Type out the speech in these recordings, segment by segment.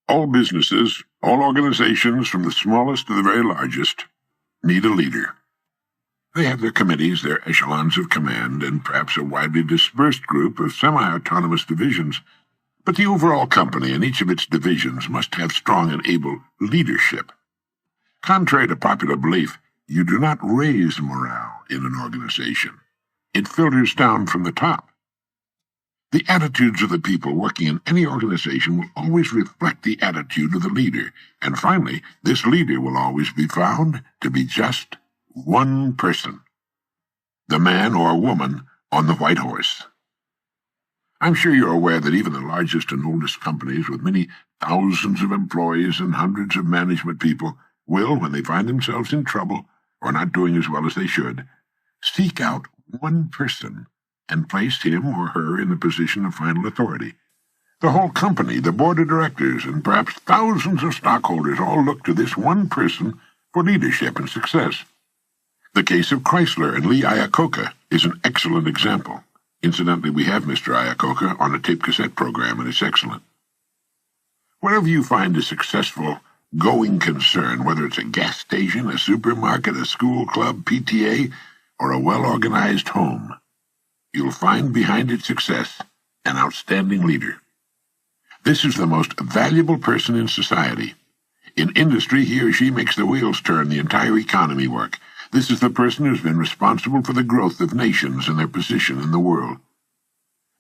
All businesses, all organizations, from the smallest to the very largest, need a leader. They have their committees, their echelons of command, and perhaps a widely dispersed group of semi-autonomous divisions. But the overall company and each of its divisions must have strong and able leadership. Contrary to popular belief, you do not raise morale in an organization. It filters down from the top. The attitudes of the people working in any organization will always reflect the attitude of the leader, and finally, this leader will always be found to be just one person, the man or woman on the white horse. I'm sure you're aware that even the largest and oldest companies with many thousands of employees and hundreds of management people will, when they find themselves in trouble or not doing as well as they should, seek out one person and place him or her in the position of final authority. The whole company, the board of directors, and perhaps thousands of stockholders all look to this one person for leadership and success. The case of Chrysler and Lee Iacocca is an excellent example. Incidentally, we have Mr. Iacocca on a tape cassette program, and it's excellent. Wherever you find a successful, going concern, whether it's a gas station, a supermarket, a school club, PTA, or a well-organized home, you'll find behind its success an outstanding leader. This is the most valuable person in society. In industry, he or she makes the wheels turn, the entire economy work. This is the person who's been responsible for the growth of nations and their position in the world.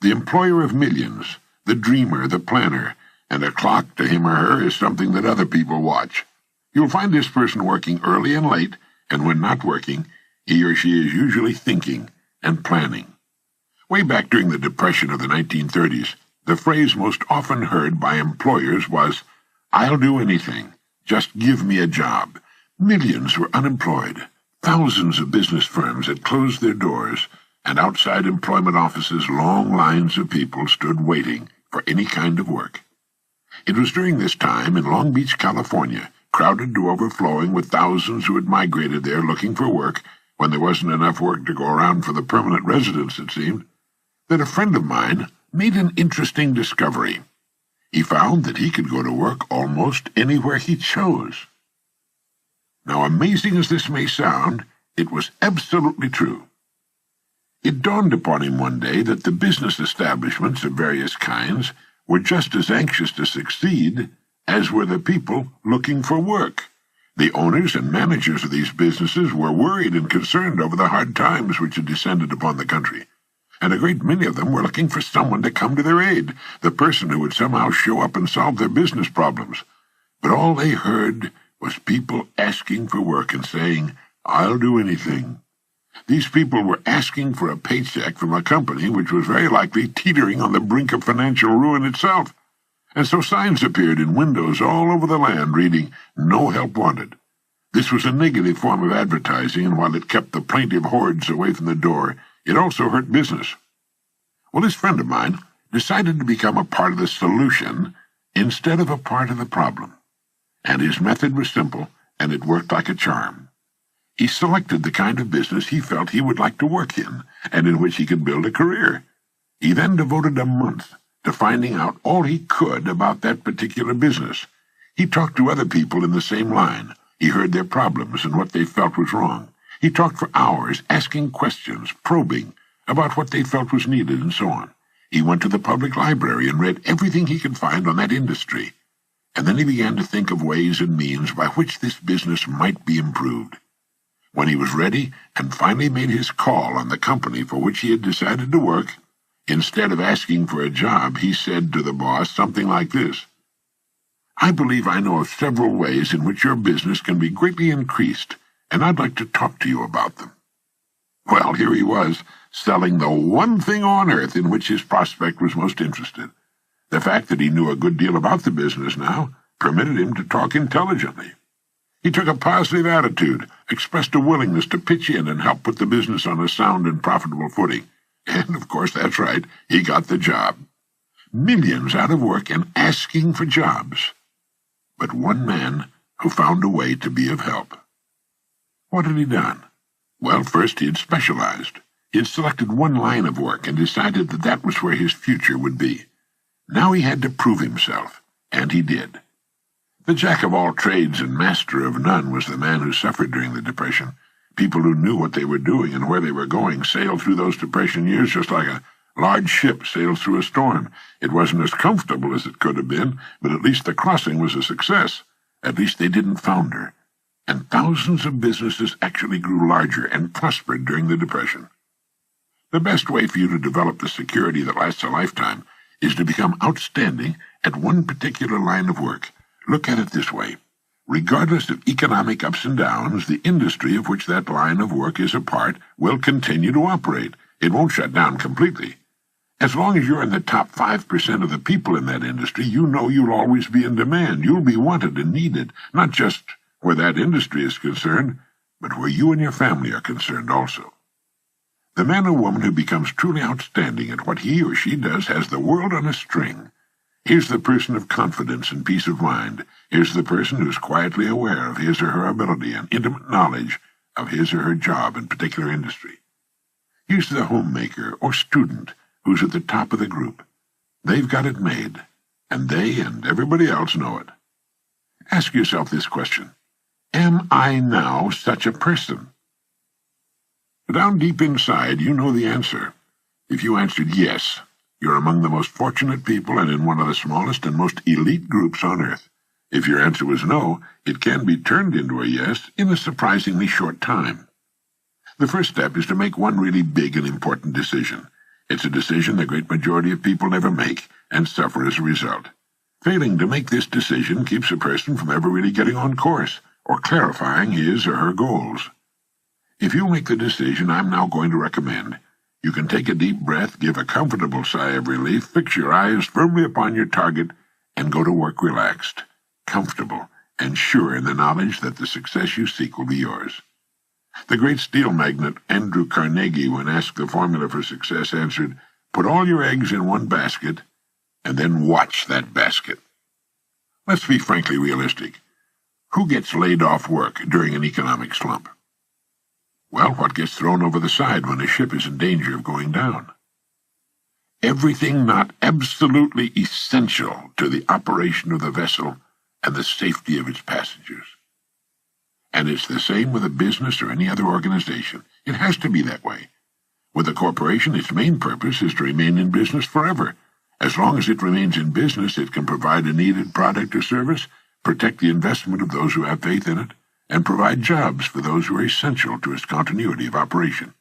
The employer of millions, the dreamer, the planner, and a clock to him or her is something that other people watch. You'll find this person working early and late, and when not working, he or she is usually thinking and planning. Way back during the Depression of the 1930s, the phrase most often heard by employers was, "I'll do anything. Just give me a job." Millions were unemployed. Thousands of business firms had closed their doors, and outside employment offices long lines of people stood waiting for any kind of work. It was during this time in Long Beach, California, crowded to overflowing with thousands who had migrated there looking for work, when there wasn't enough work to go around for the permanent residents, it seemed, that a friend of mine made an interesting discovery. He found that he could go to work almost anywhere he chose. Now, amazing as this may sound, it was absolutely true. It dawned upon him one day that the business establishments of various kinds were just as anxious to succeed as were the people looking for work. The owners and managers of these businesses were worried and concerned over the hard times which had descended upon the country, and a great many of them were looking for someone to come to their aid, the person who would somehow show up and solve their business problems. But all they heard was people asking for work and saying, "I'll do anything." These people were asking for a paycheck from a company which was very likely teetering on the brink of financial ruin itself. And so signs appeared in windows all over the land reading, "No help wanted." This was a negative form of advertising, and while it kept the plaintive hordes away from the door, it also hurt business. Well, this friend of mine decided to become a part of the solution instead of a part of the problem. And his method was simple, and it worked like a charm. He selected the kind of business he felt he would like to work in, and in which he could build a career. He then devoted a month to finding out all he could about that particular business. He talked to other people in the same line. He heard their problems and what they felt was wrong. He talked for hours, asking questions, probing about what they felt was needed, and so on. He went to the public library and read everything he could find on that industry. And then he began to think of ways and means by which this business might be improved. When he was ready and finally made his call on the company for which he had decided to work, instead of asking for a job, he said to the boss something like this: "I believe I know of several ways in which your business can be greatly increased, and I'd like to talk to you about them." Well, here he was, selling the one thing on earth in which his prospect was most interested. The fact that he knew a good deal about the business now permitted him to talk intelligently. He took a positive attitude, expressed a willingness to pitch in and help put the business on a sound and profitable footing. And, of course, that's right, he got the job. Millions out of work and asking for jobs. But one man who found a way to be of help. What had he done? Well, first he had specialized. He had selected one line of work and decided that that was where his future would be. Now he had to prove himself, and he did. The jack of all trades and master of none was the man who suffered during the Depression. People who knew what they were doing and where they were going sailed through those Depression years just like a large ship sails through a storm. It wasn't as comfortable as it could have been, but at least the crossing was a success. At least they didn't founder. And thousands of businesses actually grew larger and prospered during the Depression. The best way for you to develop the security that lasts a lifetime is to become outstanding at one particular line of work. Look at it this way. Regardless of economic ups and downs, the industry of which that line of work is a part will continue to operate. It won't shut down completely. As long as you're in the top 5% of the people in that industry, you know you'll always be in demand. You'll be wanted and needed, not just where that industry is concerned, but where you and your family are concerned also. The man or woman who becomes truly outstanding at what he or she does has the world on a string. Here's the person of confidence and peace of mind. Here's the person who's quietly aware of his or her ability and intimate knowledge of his or her job in particular industry. Here's the homemaker or student who's at the top of the group. They've got it made, and they and everybody else know it. Ask yourself this question. Am I now such a person? Down deep inside, you know the answer. If you answered yes, you're among the most fortunate people and in one of the smallest and most elite groups on earth. If your answer was no, it can be turned into a yes in a surprisingly short time. The first step is to make one really big and important decision. It's a decision the great majority of people never make and suffer as a result. Failing to make this decision keeps a person from ever really getting on course or clarifying his or her goals. If you make the decision I'm now going to recommend, you can take a deep breath, give a comfortable sigh of relief, fix your eyes firmly upon your target, and go to work relaxed, comfortable, and sure in the knowledge that the success you seek will be yours. The great steel magnate Andrew Carnegie, when asked the formula for success, answered, "Put all your eggs in one basket, and then watch that basket." Let's be frankly realistic. Who gets laid off work during an economic slump? Well, what gets thrown over the side when a ship is in danger of going down? Everything not absolutely essential to the operation of the vessel and the safety of its passengers. And it's the same with a business or any other organization. It has to be that way. With a corporation, its main purpose is to remain in business forever. As long as it remains in business, it can provide a needed product or service, protect the investment of those who have faith in it, and provide jobs for those who are essential to its continuity of operation.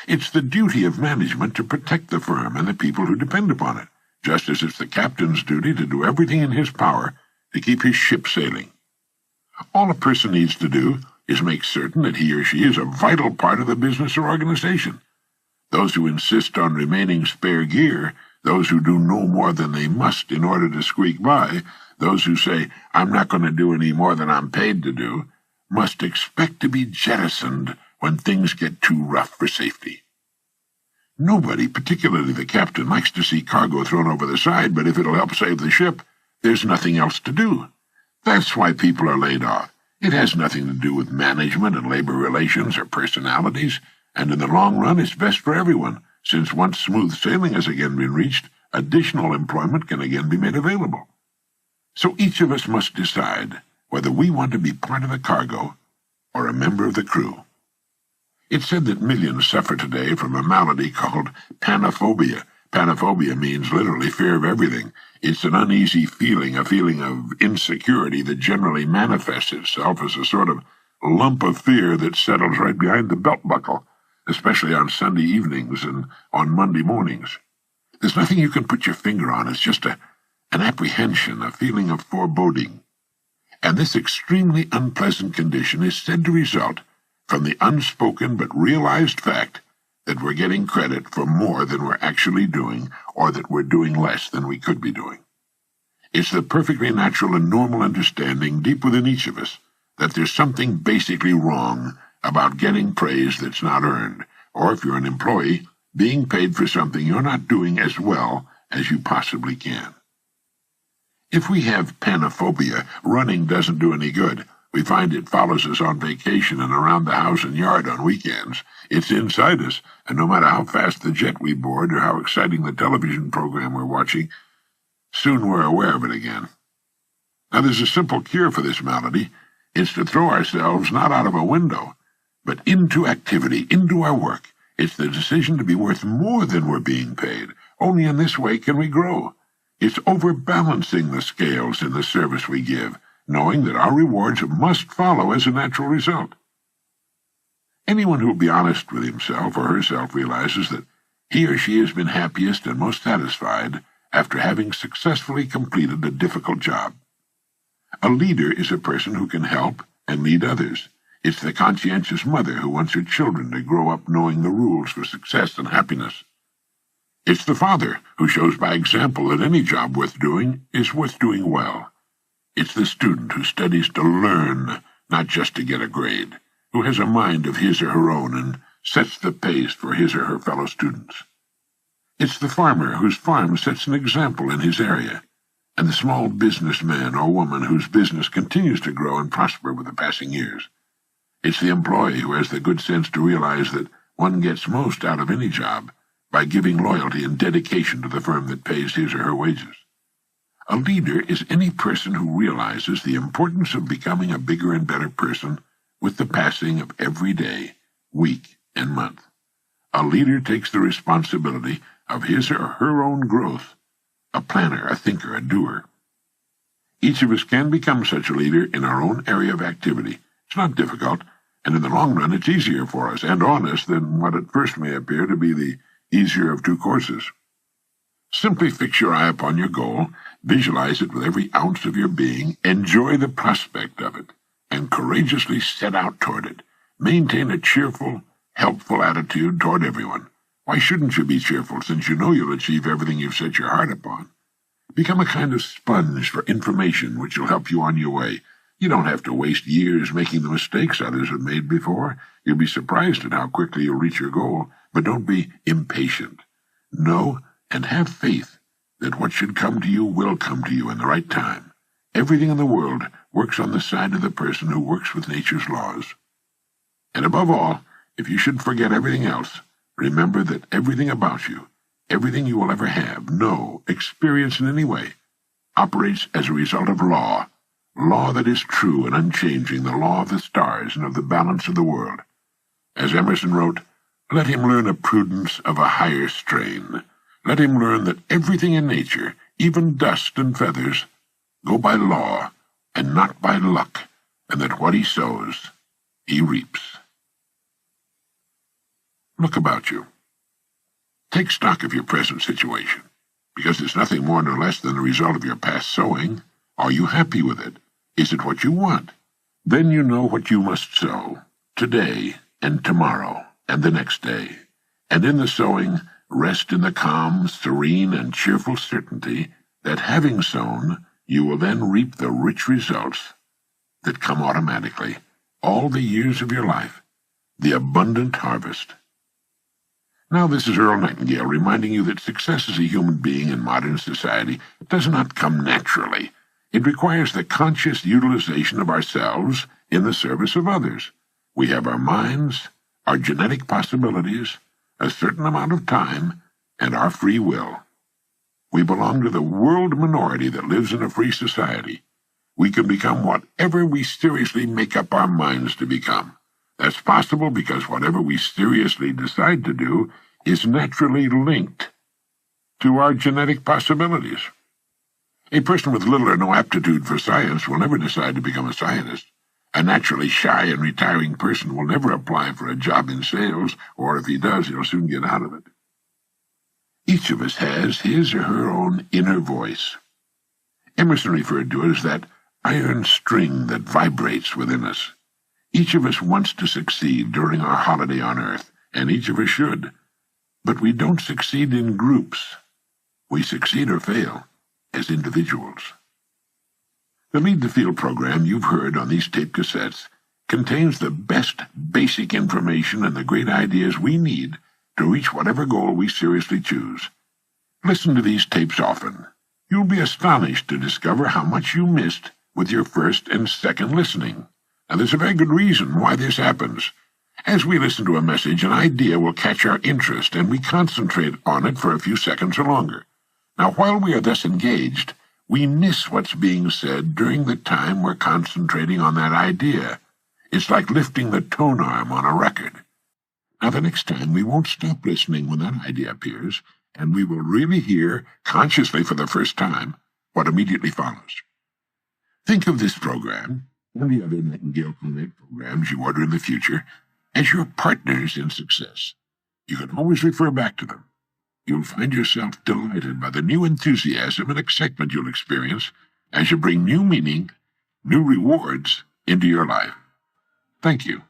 It's the duty of management to protect the firm and the people who depend upon it, just as it's the captain's duty to do everything in his power to keep his ship sailing. All a person needs to do is make certain that he or she is a vital part of the business or organization. Those who insist on remaining spare gear, those who do no more than they must in order to squeak by, those who say, "I'm not going to do any more than I'm paid to do," must expect to be jettisoned when things get too rough for safety. Nobody, particularly the captain, likes to see cargo thrown over the side, but if it'll help save the ship, there's nothing else to do. That's why people are laid off. It has nothing to do with management and labor relations or personalities, and in the long run it's best for everyone, since once smooth sailing has again been reached, additional employment can again be made available. So each of us must decide whether we want to be part of the cargo or a member of the crew. It's said that millions suffer today from a malady called panophobia. Panophobia means literally fear of everything. It's an uneasy feeling, a feeling of insecurity that generally manifests itself as a sort of lump of fear that settles right behind the belt buckle, especially on Sunday evenings and on Monday mornings. There's nothing you can put your finger on. It's just an apprehension, a feeling of foreboding. And this extremely unpleasant condition is said to result from the unspoken but realized fact that we're getting credit for more than we're actually doing, or that we're doing less than we could be doing. It's the perfectly natural and normal understanding deep within each of us that there's something basically wrong about getting praise that's not earned, or if you're an employee, being paid for something you're not doing as well as you possibly can. If we have panophobia, running doesn't do any good. We find it follows us on vacation and around the house and yard on weekends. It's inside us, and no matter how fast the jet we board or how exciting the television program we're watching, soon we're aware of it again. Now, there's a simple cure for this malady. It's to throw ourselves not out of a window, but into activity, into our work. It's the decision to be worth more than we're being paid. Only in this way can we grow. It's overbalancing the scales in the service we give, knowing that our rewards must follow as a natural result. Anyone who will be honest with himself or herself realizes that he or she has been happiest and most satisfied after having successfully completed a difficult job. A leader is a person who can help and lead others. It's the conscientious mother who wants her children to grow up knowing the rules for success and happiness. It's the father who shows by example that any job worth doing is worth doing well. It's the student who studies to learn, not just to get a grade, who has a mind of his or her own and sets the pace for his or her fellow students. It's the farmer whose farm sets an example in his area, and the small businessman or woman whose business continues to grow and prosper with the passing years. It's the employee who has the good sense to realize that one gets most out of any job by giving loyalty and dedication to the firm that pays his or her wages. A leader is any person who realizes the importance of becoming a bigger and better person with the passing of every day, week, and month. A leader takes the responsibility of his or her own growth, a planner, a thinker, a doer. Each of us can become such a leader in our own area of activity. It's not difficult, and in the long run it's easier for us and on us than what at first may appear to be the easier of two courses. Simply fix your eye upon your goal, visualize it with every ounce of your being, enjoy the prospect of it, and courageously set out toward it. Maintain a cheerful, helpful attitude toward everyone. Why shouldn't you be cheerful, since you know you'll achieve everything you've set your heart upon? Become a kind of sponge for information which will help you on your way. You don't have to waste years making the mistakes others have made before. You'll be surprised at how quickly you'll reach your goal, but don't be impatient. Know and have faith that what should come to you will come to you in the right time. Everything in the world works on the side of the person who works with nature's laws. And above all, if you should forget everything else, remember that everything about you, everything you will ever have, know, experience in any way, operates as a result of law that is true and unchanging, the law of the stars and of the balance of the world. As Emerson wrote, let him learn a prudence of a higher strain. Let him learn that everything in nature, even dust and feathers, go by law and not by luck, and that what he sows, he reaps. Look about you. Take stock of your present situation, because it's nothing more nor less than the result of your past sowing. Are you happy with it? Is it what you want? Then you know what you must sow, today and tomorrow and the next day. And in the sowing, rest in the calm, serene, and cheerful certainty that having sown, you will then reap the rich results that come automatically, all the years of your life, the abundant harvest. Now this is Earl Nightingale reminding you that success as a human being in modern society does not come naturally. It requires the conscious utilization of ourselves in the service of others. We have our minds, our genetic possibilities, a certain amount of time, and our free will. We belong to the world minority that lives in a free society. We can become whatever we seriously make up our minds to become. That's possible because whatever we seriously decide to do is naturally linked to our genetic possibilities. A person with little or no aptitude for science will never decide to become a scientist. A naturally shy and retiring person will never apply for a job in sales, or if he does, he'll soon get out of it. Each of us has his or her own inner voice. Emerson referred to it as that iron string that vibrates within us. Each of us wants to succeed during our holiday on Earth, and each of us should. But we don't succeed in groups. We succeed or fail as individuals. The Lead the Field program you've heard on these tape cassettes contains the best basic information and the great ideas we need to reach whatever goal we seriously choose. Listen to these tapes often. You'll be astonished to discover how much you missed with your first and second listening. And there's a very good reason why this happens. As we listen to a message, an idea will catch our interest, and we concentrate on it for a few seconds or longer. Now, while we are thus engaged, We miss what's being said during the time we're concentrating on that idea. It's like lifting the tone arm on a record. Now, the next time, we won't stop listening when that idea appears, and we will really hear, consciously for the first time, what immediately follows. Think of this program, and the other Nightingale programs you order in the future, as your partners in success. You can always refer back to them. You'll find yourself delighted by the new enthusiasm and excitement you'll experience as you bring new meaning, new rewards into your life. Thank you.